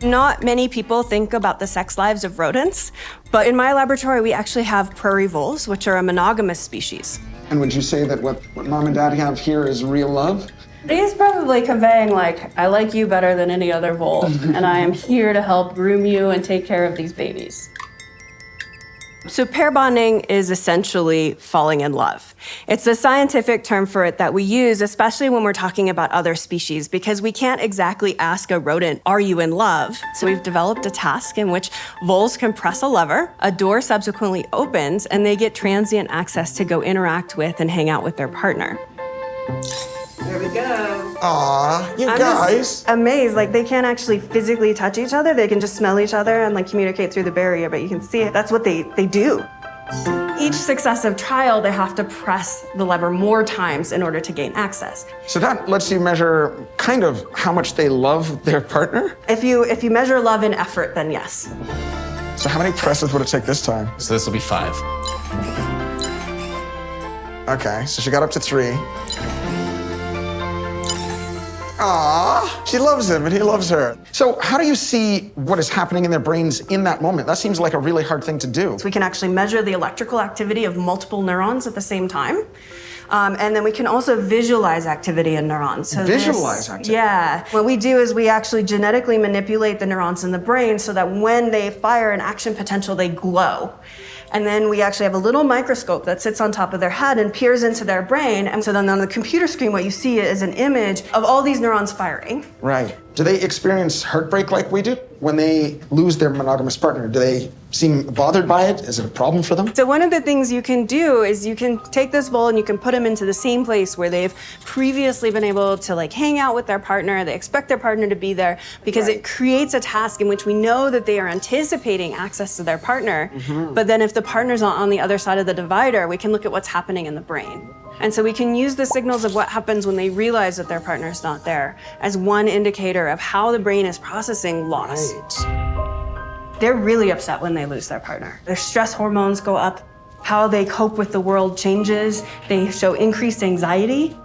Not many people think about the sex lives of rodents, but in my laboratory, we actually have prairie voles, which are a monogamous species. And would you say that what mom and dad have here is real love? He's probably conveying, like, I like you better than any other vole, and I am here to help groom you and take care of these babies. So pair bonding is essentially falling in love. It's a scientific term for it that we use, especially when we're talking about other species, because we can't exactly ask a rodent, are you in love? So we've developed a task in which voles can press a lever, a door subsequently opens, and they get transient access to go interact with and hang out with their partner. There we go. Aw, you I'm guys. just amazed, like they can't actually physically touch each other. They can just smell each other and like communicate through the barrier, but you can see it. That's what they do. Each successive trial, they have to press the lever more times in order to gain access. So that lets you measure kind of how much they love their partner? If you measure love in effort, then yes. So how many presses would it take this time? So this will be 5. Okay, so she got up to 3. Aww, she loves him and he loves her. So how do you see what is happening in their brains in that moment? That seems like a really hard thing to do. So we can actually measure the electrical activity of multiple neurons at the same time. And then we can also visualize activity in neurons. So Visualize activity? Yeah. What we do is we actually genetically manipulate the neurons in the brain so that when they fire an action potential, they glow. And then we actually have a little microscope that sits on top of their head and peers into their brain. And so then on the computer screen, what you see is an image of all these neurons firing. Right. Do they experience heartbreak like we do when they lose their monogamous partner? Do they seem bothered by it? Is it a problem for them? So one of the things you can do is you can take this vole and you can put them into the same place where they've previously been able to like hang out with their partner. They expect their partner to be there because it creates a task in which we know that they are anticipating access to their partner. But then if the partner's on the other side of the divider, we can look at what's happening in the brain. And so we can use the signals of what happens when they realize that their partner's not there as one indicator of how the brain is processing loss. Right. They're really upset when they lose their partner. Their stress hormones go up. How they cope with the world changes. They show increased anxiety.